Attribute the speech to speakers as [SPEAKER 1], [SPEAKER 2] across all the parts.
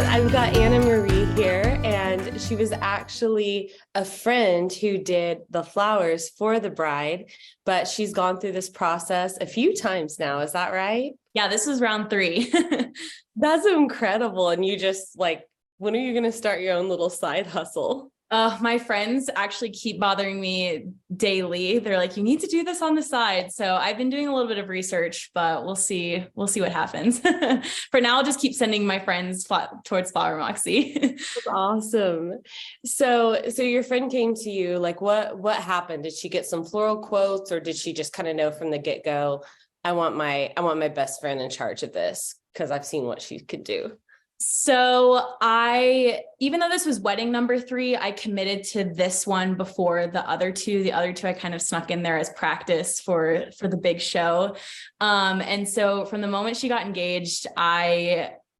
[SPEAKER 1] I've got Anna Marie here, and she was actually a friend who did the flowers for the bride, but she's gone through this process a few times now. Is that right?
[SPEAKER 2] Yeah, this is round 3.
[SPEAKER 1] That's incredible. And you just like, when are you going to start your own little side hustle?
[SPEAKER 2] My friends actually keep bothering me daily. They're like, you need to do this on the side. So I've been doing a little bit of research, but we'll see. We'll see what happens. For now, I'll just keep sending my friends towards Flower Moxie.
[SPEAKER 1] That's awesome. So your friend came to you, like what happened? Did she get some floral quotes, or did she just kind of know from the get-go, I want my best friend in charge of this because I've seen what she could do?
[SPEAKER 2] So even though this was wedding number 3, I committed to this one before the other two. The other two I kind of snuck in there as practice for the big show. And so from the moment she got engaged,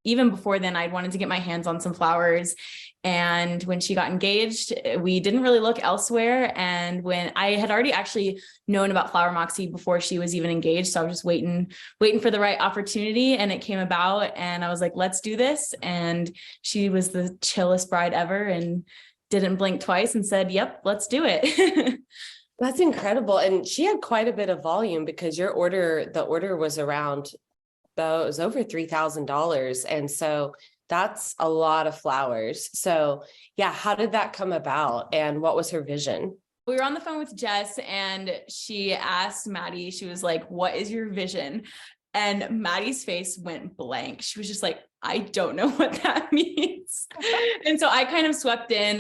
[SPEAKER 2] even before then, I'd wanted to get my hands on some flowers. And when she got engaged, we didn't really look elsewhere. And when I had already actually known about Flower Moxie before she was even engaged, so I was just waiting for the right opportunity, and it came about, and I was like, let's do this. And she was the chillest bride ever and didn't blink twice and said, yep, let's do it.
[SPEAKER 1] That's incredible. And she had quite a bit of volume because the order was around, though, it was over $3,000. And so that's a lot of flowers. So yeah, how did that come about? And what was her vision?
[SPEAKER 2] We were on the phone with Jess, and she asked Maddie, she was like, what is your vision? And Maddie's face went blank. She was just like, I don't know what that means. And so I kind of swept in,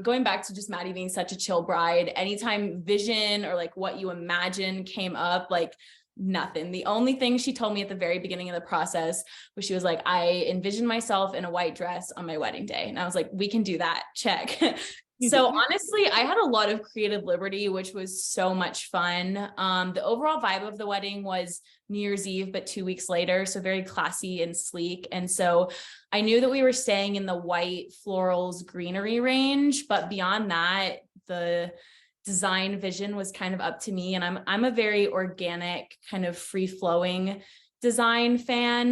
[SPEAKER 2] going back to just Maddie being such a chill bride. Anytime vision or like what you imagine came up, like nothing. The only thing she told me at the very beginning of the process was she was like, I envisioned myself in a white dress on my wedding day. And I was like, we can do that. Check. So honestly, I had a lot of creative liberty, which was so much fun. The overall vibe of the wedding was New Year's Eve, but 2 weeks later. So very classy and sleek. And so I knew that we were staying in the white florals greenery range, but beyond that, the design vision was kind of up to me. And I'm a very organic, kind of free flowing design fan,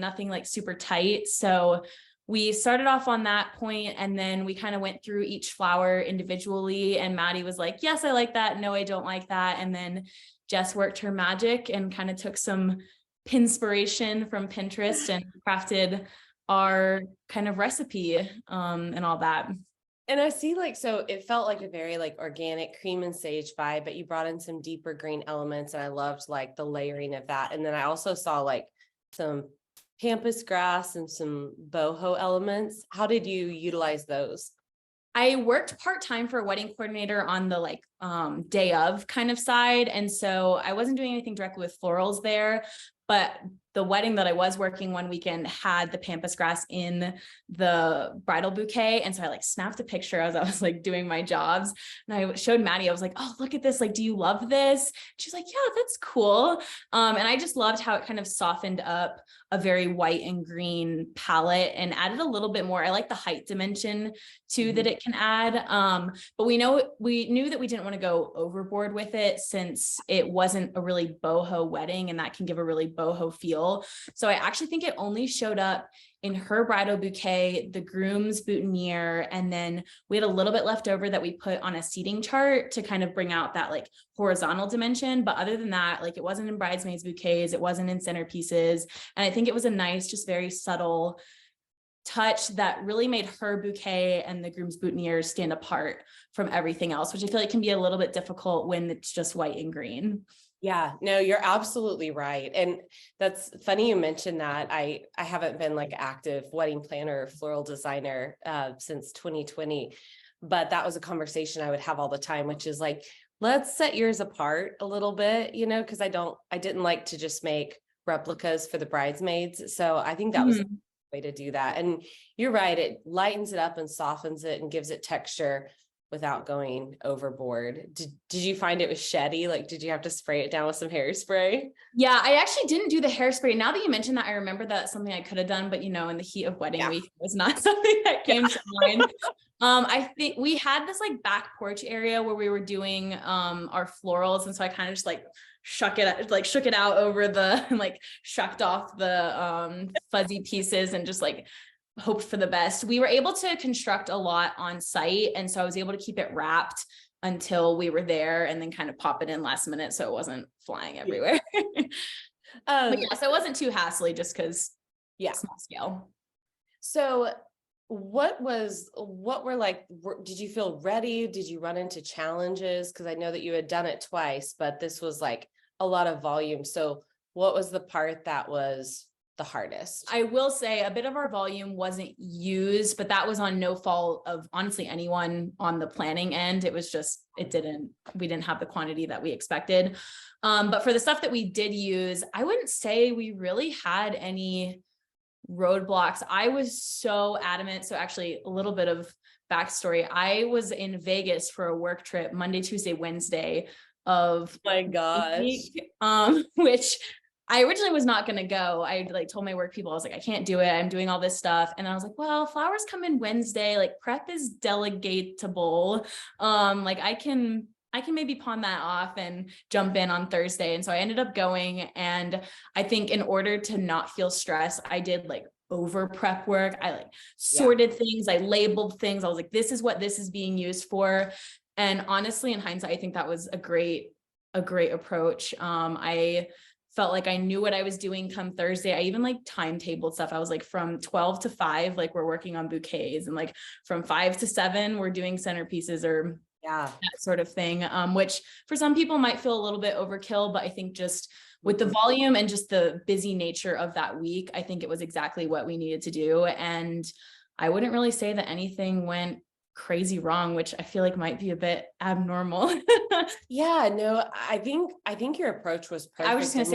[SPEAKER 2] nothing like super tight. So we started off on that point, and then we kind of went through each flower individually, and Maddie was like, yes, I like that. No, I don't like that. And then Jess worked her magic and kind of took some pinspiration from Pinterest and crafted our kind of recipe, and all that.
[SPEAKER 1] And I see, like, so it felt like a very like organic cream and sage vibe, but you brought in some deeper green elements, and I loved like the layering of that. And then I also saw like some pampas grass and some boho elements. How did you utilize those?
[SPEAKER 2] I worked part-time for a wedding coordinator on the like day of kind of side. And so I wasn't doing anything directly with florals there, but the wedding that I was working one weekend had the pampas grass in the bridal bouquet. And so I like snapped a picture as I was like doing my jobs. And I showed Maddie, I was like, oh, look at this. Like, do you love this? She's like, yeah, that's cool. And I just loved how it kind of softened up a very white and green palette and added a little bit more. I like the height dimension too that it can add. But we knew that we didn't want to go overboard with it, since it wasn't a really boho wedding, and that can give a really boho feel. So I actually think it only showed up in her bridal bouquet, the groom's boutonniere, and then we had a little bit left over that we put on a seating chart to kind of bring out that like horizontal dimension. But other than that, like, it wasn't in bridesmaids bouquets, it wasn't in centerpieces. And I think it was a nice, just very subtle touch that really made her bouquet and the groom's boutonniere stand apart from everything else, which I feel like can be a little bit difficult when it's just white and green.
[SPEAKER 1] Yeah, no, you're absolutely right. And that's funny you mentioned that. I haven't been like active wedding planner or floral designer since 2020, but that was a conversation I would have all the time, which is like, let's set yours apart a little bit, because I didn't like to just make replicas for the bridesmaids. So I think that was a way to do that. And you're right, it lightens it up and softens it and gives it texture without going overboard. Did you find it was sheddy? Like, did you have to spray it down with some hairspray?
[SPEAKER 2] Yeah, I actually didn't do the hairspray. Now that you mentioned that, I remember that's something I could have done, but in the heat of wedding week, it was not something that came to mind. I think we had this like back porch area where we were doing our florals. And so I kind of just like shook it out over the, and like shucked off the fuzzy pieces and just like hoped for the best. We were able to construct a lot on site. And so I was able to keep it wrapped until we were there and then kind of pop it in last minute. So it wasn't flying everywhere. But yeah, so it wasn't too hassly just because small scale.
[SPEAKER 1] So what were like, did you feel ready? Did you run into challenges? Because I know that you had done it twice, but this was like a lot of volume. So what was the part that was the hardest?
[SPEAKER 2] I will say a bit of our volume wasn't used, but that was on no fault of honestly anyone on the planning end. It was just, we didn't have the quantity that we expected. But for the stuff that we did use, I wouldn't say we really had any roadblocks. I was so adamant. So actually a little bit of backstory. I was in Vegas for a work trip Monday, Tuesday, Wednesday of
[SPEAKER 1] My gosh.
[SPEAKER 2] week, which I originally was not going to go. I like told my work people, I was like, I can't do it. I'm doing all this stuff. And I was like, well, flowers come in Wednesday, like prep is delegatable. Like I can maybe pawn that off and jump in on Thursday. And so I ended up going. And I think in order to not feel stressed, I did like over prep work. I like sorted things. I labeled things. I was like, this is what this is being used for. And honestly, in hindsight, I think that was a great approach. I felt like I knew what I was doing come Thursday. I even like timetabled stuff. I was like from 12 to 5, like we're working on bouquets, and like from 5 to 7, we're doing centerpieces or that sort of thing. Which for some people might feel a little bit overkill, but I think just with the volume and just the busy nature of that week, I think it was exactly what we needed to do. And I wouldn't really say that anything went crazy wrong, which I feel like might be a bit abnormal.
[SPEAKER 1] Yeah, no, I think your approach was perfect.
[SPEAKER 2] I was just going to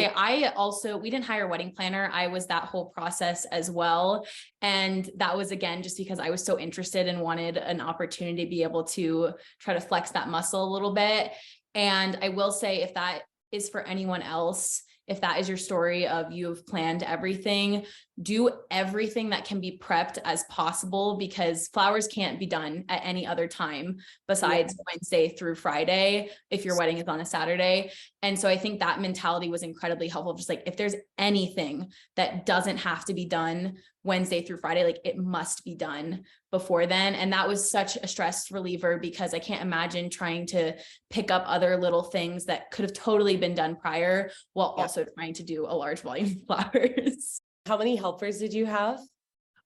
[SPEAKER 2] say, we didn't hire a wedding planner. I was that whole process as well. And that was, again, just because I was so interested and wanted an opportunity to be able to try to flex that muscle a little bit. And I will say, if that is for anyone else, if that is your story of you've planned everything, do everything that can be prepped as possible, because flowers can't be done at any other time besides Wednesday through Friday if your wedding is on a Saturday. And so I think that mentality was incredibly helpful. Just like, if there's anything that doesn't have to be done Wednesday through Friday, like it must be done before then. And that was such a stress reliever, because I can't imagine trying to pick up other little things that could have totally been done prior while also trying to do a large volume of flowers.
[SPEAKER 1] How many helpers did you have?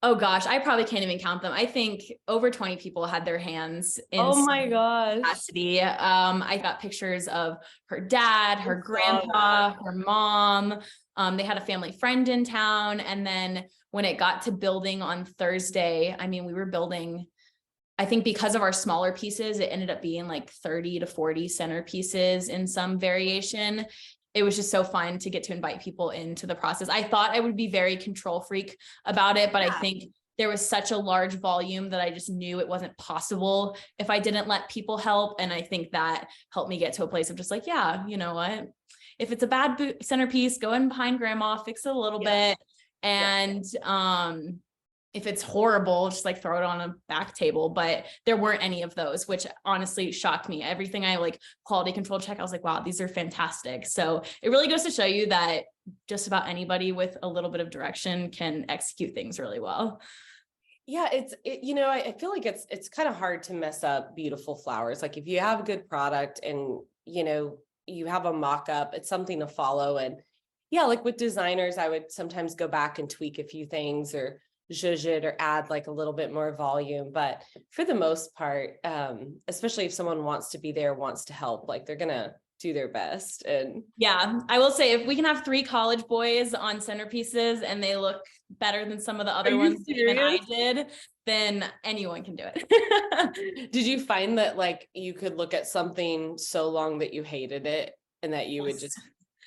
[SPEAKER 2] Oh gosh, I probably can't even count them. I think over 20 people had their hands in
[SPEAKER 1] oh my gosh
[SPEAKER 2] capacity. I got pictures of her dad, her grandpa, her mom. They had a family friend in town. And then when it got to building on Thursday, I mean, we were building, I think because of our smaller pieces, it ended up being like 30 to 40 centerpieces in some variation. It was just so fun to get to invite people into the process. I thought I would be very control freak about it, but I think there was such a large volume that I just knew it wasn't possible if I didn't let people help. And I think that helped me get to a place of just like, yeah, you know what, if it's a bad centerpiece, go in behind grandma, fix it a little bit. And, if it's horrible, just like throw it on a back table. But there weren't any of those, which honestly shocked me. Everything I like quality control check, I was like, wow, these are fantastic. So it really goes to show you that just about anybody with a little bit of direction can execute things really well.
[SPEAKER 1] Yeah, I feel like it's kind of hard to mess up beautiful flowers. Like if you have a good product and, you have a mock-up, it's something to follow. And yeah, like with designers, I would sometimes go back and tweak a few things or zhuzh it or add like a little bit more volume. But for the most part, especially if someone wants to be there, wants to help, like they're going to do their best. And
[SPEAKER 2] yeah, I will say, if we can have 3 college boys on centerpieces and they look better than some of the other ones that I did, then anyone can do it.
[SPEAKER 1] Did you find that like you could look at something so long that you hated it and that you would just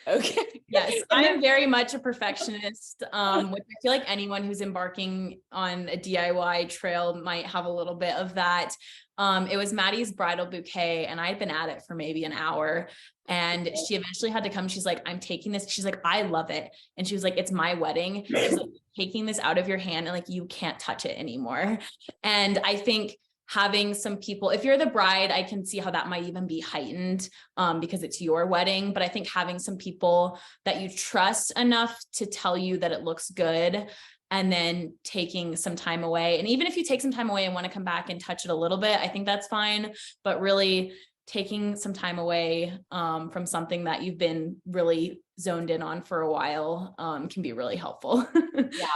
[SPEAKER 1] okay.
[SPEAKER 2] Yes, I am very much a perfectionist, which I feel like anyone who's embarking on a DIY trail might have a little bit of that. It was Maddie's bridal bouquet and I'd been at it for maybe an hour, and she eventually had to come. She's like, I'm taking this. She's like, I love it. And she was like, it's my wedding. She's like, taking this out of your hand and like, you can't touch it anymore. And I think having some people, if you're the bride, I can see how that might even be heightened because it's your wedding. But I think having some people that you trust enough to tell you that it looks good and then taking some time away. And even if you take some time away and want to come back and touch it a little bit, I think that's fine. But really taking some time away from something that you've been really zoned in on for a while can be really helpful.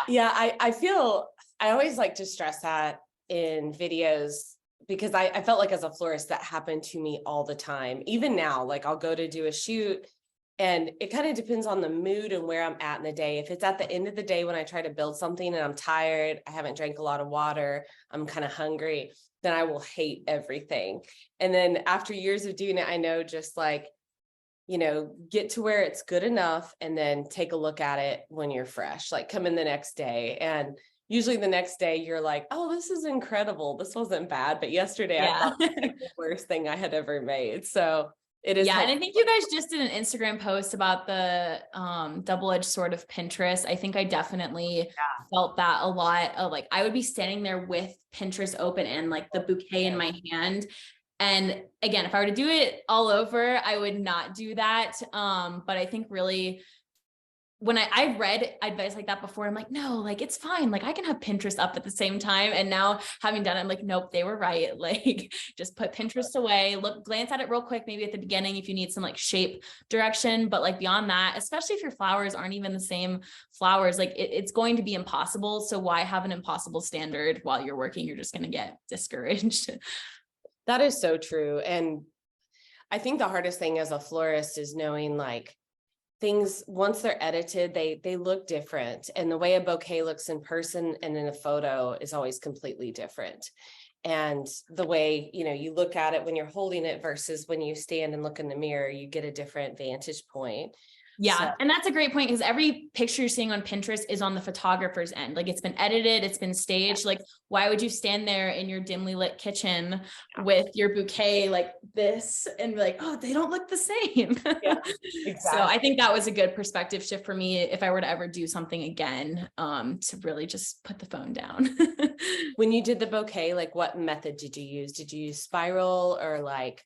[SPEAKER 1] Yeah. I feel, I always like to stress that in videos, because I felt like as a florist that happened to me all the time. Even now, like I'll go to do a shoot and it kind of depends on the mood and where I'm at in the day. If it's at the end of the day when I try to build something and I'm tired, I haven't drank a lot of water, I'm kind of hungry, then I will hate everything. And then after years of doing it, I know just like, get to where it's good enough and then take a look at it when you're fresh, like come in the next day. And usually the next day you're like, oh, this is incredible. This wasn't bad. But yesterday I thought it was like the worst thing I had ever made. So it is.
[SPEAKER 2] Yeah. And I think you guys just did an Instagram post about the double-edged sword of Pinterest. I think I definitely felt that a lot of like, I would be standing there with Pinterest open and like the bouquet in my hand. And again, if I were to do it all over, I would not do that. But I think really when I've read advice like that before, I'm like, no, like it's fine. Like I can have Pinterest up at the same time. And now having done it, I'm like, nope, they were right. Like just put Pinterest away, glance at it real quick, maybe at the beginning, if you need some like shape direction, but like beyond that, especially if your flowers aren't even the same flowers, like it's going to be impossible. So why have an impossible standard while you're working? You're just going to get discouraged.
[SPEAKER 1] That is so true. And I think the hardest thing as a florist is knowing like things, once they're edited, they look different. And the way a bouquet looks in person and in a photo is always completely different. And the way, you look at it when you're holding it versus when you stand and look in the mirror, you get a different vantage point.
[SPEAKER 2] Yeah.
[SPEAKER 1] So,
[SPEAKER 2] and that's a great point because every picture you're seeing on Pinterest is on the photographer's end. Like it's been edited, it's been staged. Like, why would you stand there in your dimly lit kitchen with your bouquet like this and be like, oh, they don't look the same.
[SPEAKER 1] yeah, exactly.
[SPEAKER 2] So I think that was a good perspective shift for me if I were to ever do something again, to really just put the phone down.
[SPEAKER 1] When you did the bouquet, like what method did you use? Did you use spiral or like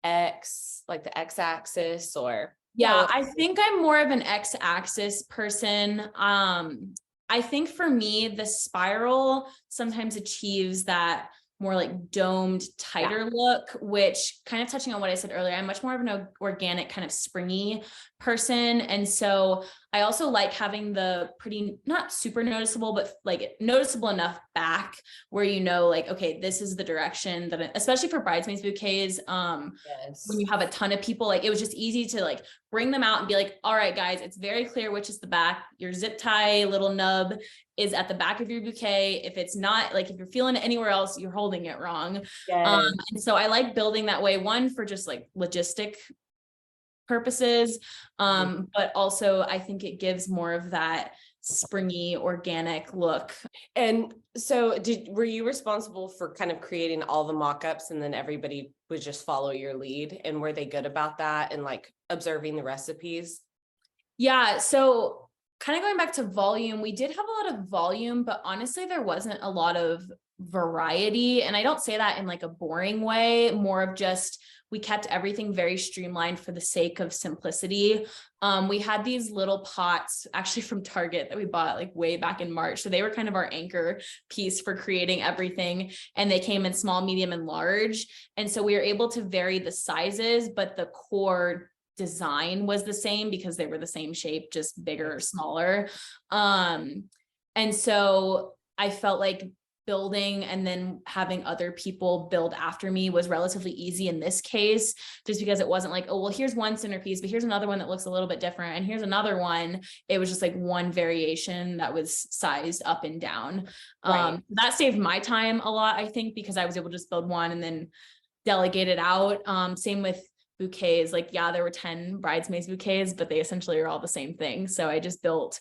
[SPEAKER 1] the x-axis or?
[SPEAKER 2] Yeah, I think I'm more of an x-axis person. I think for me, the spiral sometimes achieves that more like domed, tighter look, which kind of touching on what I said earlier, I'm much more of an organic kind of springy person. And so I also like having the pretty, not super noticeable, but like noticeable enough back where, like, okay, this is the direction that, especially for bridesmaids bouquets, when you have a ton of people, like it was just easy to like bring them out and be like, all right, guys, it's very clear which is the back. Your zip tie little nub is at the back of your bouquet. If it's not, like if you're feeling it anywhere else, you're holding it wrong. And so I like building that way, one for just like logistic purposes, but also I think it gives more of that springy organic look.
[SPEAKER 1] And so were you responsible for kind of creating all the mock-ups and then everybody would just follow your lead, and were they good about that and like observing the recipes?
[SPEAKER 2] Yeah, so kind of going back to volume, we did have a lot of volume, but honestly there wasn't a lot of variety. And I don't say that in like a boring way, more of just we kept everything very streamlined for the sake of simplicity. We had these little pots actually from Target that we bought like way back in March. So they were kind of our anchor piece for creating everything. And they came in small, medium, and large. And so we were able to vary the sizes, but the core design was the same because they were the same shape, just bigger or smaller. And so I felt like building and then having other people build after me was relatively easy in this case, just because it wasn't like, oh, well, here's one centerpiece, but here's another one that looks a little bit different. And here's another one. It was just like one variation that was sized up and down. Right. That saved my time a lot, I think, because I was able to just build one and then delegate it out. Same with bouquets. Like, yeah, there were 10 bridesmaids bouquets, but they essentially are all the same thing. So I just built,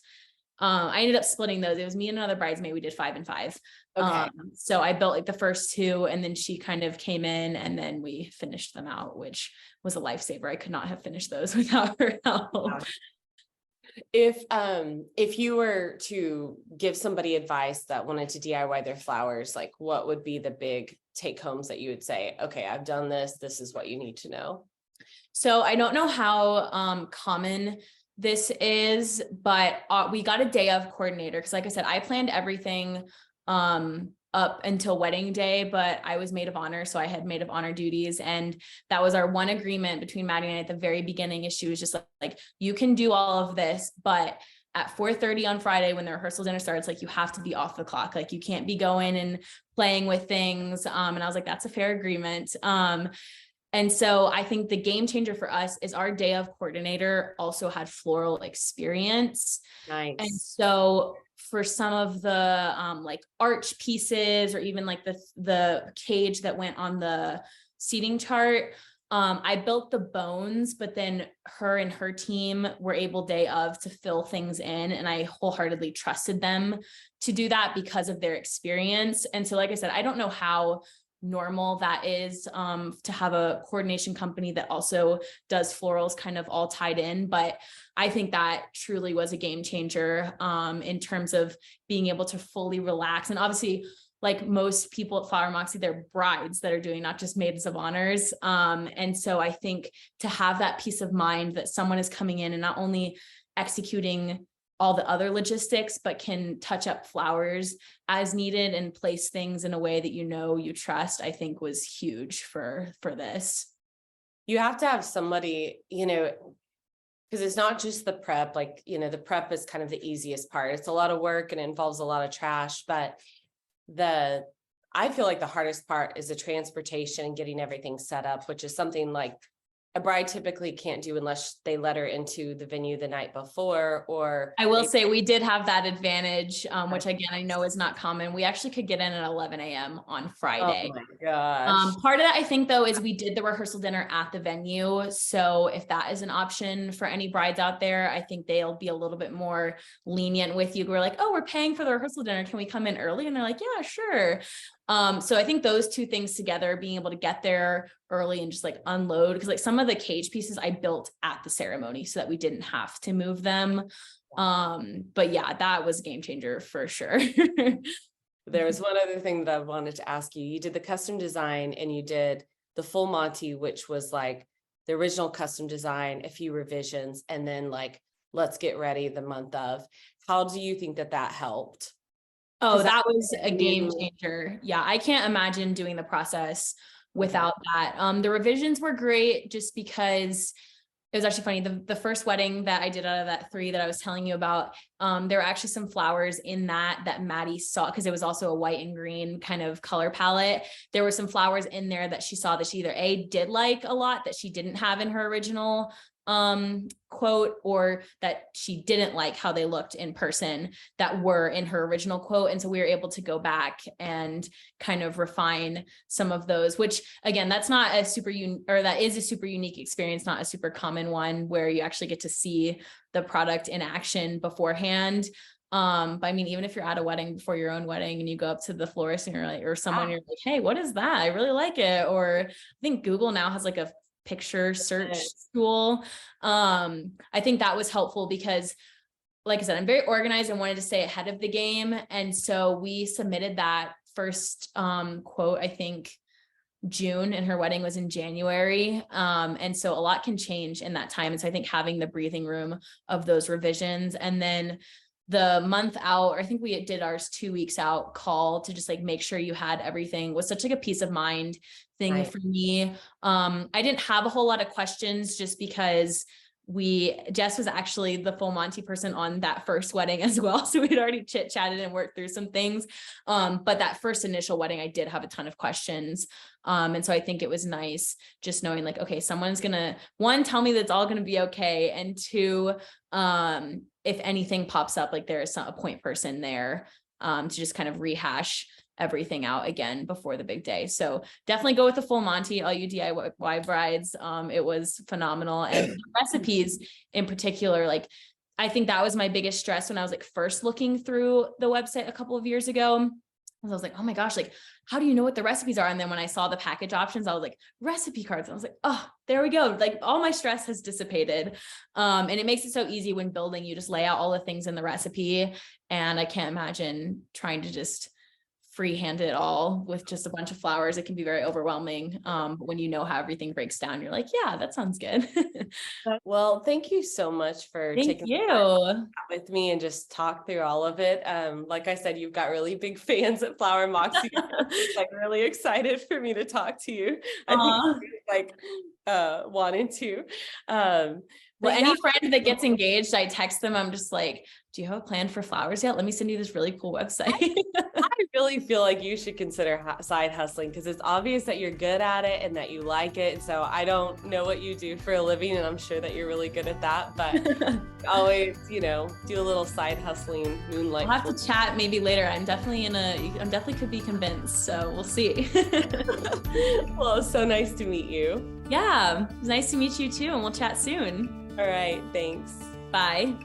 [SPEAKER 2] I ended up splitting those. It was me and another bridesmaid. We did 5 and 5. Okay. So I built like the first 2 and then she kind of came in and then we finished them out, which was a lifesaver. I could not have finished those without her help.
[SPEAKER 1] If you were to give somebody advice that wanted to DIY their flowers, like what would be the big take homes that you would say, okay, I've done this. This is what you need to know.
[SPEAKER 2] So I don't know how common this is, but we got a day of coordinator. Cause like I said, I planned everything up until wedding day, but I was maid of honor. So I had maid of honor duties. And that was our one agreement between Maddie and I at the very beginning, is she was just like, you can do all of this, but at 4:30 on Friday, when the rehearsal dinner starts, like, you have to be off the clock. Like, you can't be going and playing with things. And I was like, that's a fair agreement. And so I think the game changer for us is our day of coordinator also had floral experience.
[SPEAKER 1] Nice.
[SPEAKER 2] And so for some of the like arch pieces, or even like the cage that went on the seating chart, I built the bones, but then her and her team were able day of to fill things in. And I wholeheartedly trusted them to do that because of their experience. And so, like I said, I don't know how normal that is to have a coordination company that also does florals kind of all tied in, but I think that truly was a game changer in terms of being able to fully relax. And obviously, like most people at Flower Moxie, they're brides that are doing, not just maids of honors. And so I think to have that peace of mind that someone is coming in and not only executing all the other logistics, but can touch up flowers as needed and place things in a way that you trust, I think was huge for this.
[SPEAKER 1] You have to have somebody, because it's not just the prep, like, the prep is kind of the easiest part. It's a lot of work and it involves a lot of trash, but I feel like the hardest part is the transportation and getting everything set up, which is something like a bride typically can't do unless they let her into the venue the night before. Or
[SPEAKER 2] I will say we did have that advantage, which again, I know is not common. We actually could get in at 11 a.m. on Friday.
[SPEAKER 1] Oh my gosh.
[SPEAKER 2] Part of that, I think, though, is we did the rehearsal dinner at the venue. So if that is an option for any brides out there, I think they'll be a little bit more lenient with you. We're like, oh, we're paying for the rehearsal dinner. Can we come in early? And they're like, yeah, sure. So I think those two things together, being able to get there early and just like unload, because like some of the cage pieces I built at the ceremony so that we didn't have to move them. But yeah, that was a game changer for sure.
[SPEAKER 1] There was one other thing that I wanted to ask you. You did the custom design and you did the full Monty, which was like the original custom design, a few revisions, and then like, let's get ready the month of. How do you think that helped?
[SPEAKER 2] Oh, that was a game changer. Yeah, I can't imagine doing the process without that. The revisions were great just because it was actually funny. The first wedding that I did out of that 3 that I was telling you about, there were actually some flowers in that Maddie saw, because it was also a white and green kind of color palette. There were some flowers in there that she saw that she either did like a lot that she didn't have in her original quote, or that she didn't like how they looked in person that were in her original quote. And so we were able to go back and kind of refine some of those, which again, that's not a that is a super unique experience, not a super common one where you actually get to see the product in action beforehand. But I mean, even if you're at a wedding before your own wedding and you go up to the florist and you're like, or someone, you're like, hey, what is that? I really like it. Or I think Google now has like a picture search tool. I think that was helpful because, like I said, I'm very organized and wanted to stay ahead of the game. And so we submitted that first quote, I think June, and her wedding was in January. And so a lot can change in that time. And so I think having the breathing room of those revisions, and then the month out, or I think we did ours 2 weeks out call to just like make sure you had everything, was such like a peace of mind thing for me. I didn't have a whole lot of questions just because Jess was actually the full Monty person on that first wedding as well. So we'd already chit chatted and worked through some things. But that first initial wedding, I did have a ton of questions. And so I think it was nice just knowing like, okay, someone's gonna, 1, tell me that's all gonna be okay. And 2, if anything pops up, like there is a point person there to just kind of rehash everything out again before the big day. So definitely go with the full Monty, all you DIY brides. It was phenomenal. And the recipes in particular, like I think that was my biggest stress when I was like first looking through the website a couple of years ago. I was like, oh my gosh, like, how do you know what the recipes are? And then when I saw the package options, I was like, recipe cards. I was like, oh, there we go. Like all my stress has dissipated. And it makes it so easy when building, you just lay out all the things in the recipe. And I can't imagine trying to just freehand it all with just a bunch of flowers. It can be very overwhelming. But when you know how everything breaks down, you're like, yeah, that sounds good.
[SPEAKER 1] Well, thank you so much for
[SPEAKER 2] Thank
[SPEAKER 1] taking the
[SPEAKER 2] you.
[SPEAKER 1] time with me and just talk through all of it. Like I said, you've got really big fans at Flower Moxie. Like really excited for me to talk to you. I think like wanting to.
[SPEAKER 2] Well, any friend that gets engaged, I text them. I'm just like, do you have a plan for flowers yet? Let me send you this really cool website.
[SPEAKER 1] I really feel like you should consider side hustling because it's obvious that you're good at it and that you like it. And so I don't know what you do for a living, and I'm sure that you're really good at that, but always, do a little side hustling, moonlight.
[SPEAKER 2] I'll have to chat maybe later. I'm definitely could be convinced. So we'll see.
[SPEAKER 1] Well, it's so nice to meet you.
[SPEAKER 2] Yeah, it's nice to meet you too. And we'll chat soon.
[SPEAKER 1] All right. Thanks.
[SPEAKER 2] Bye.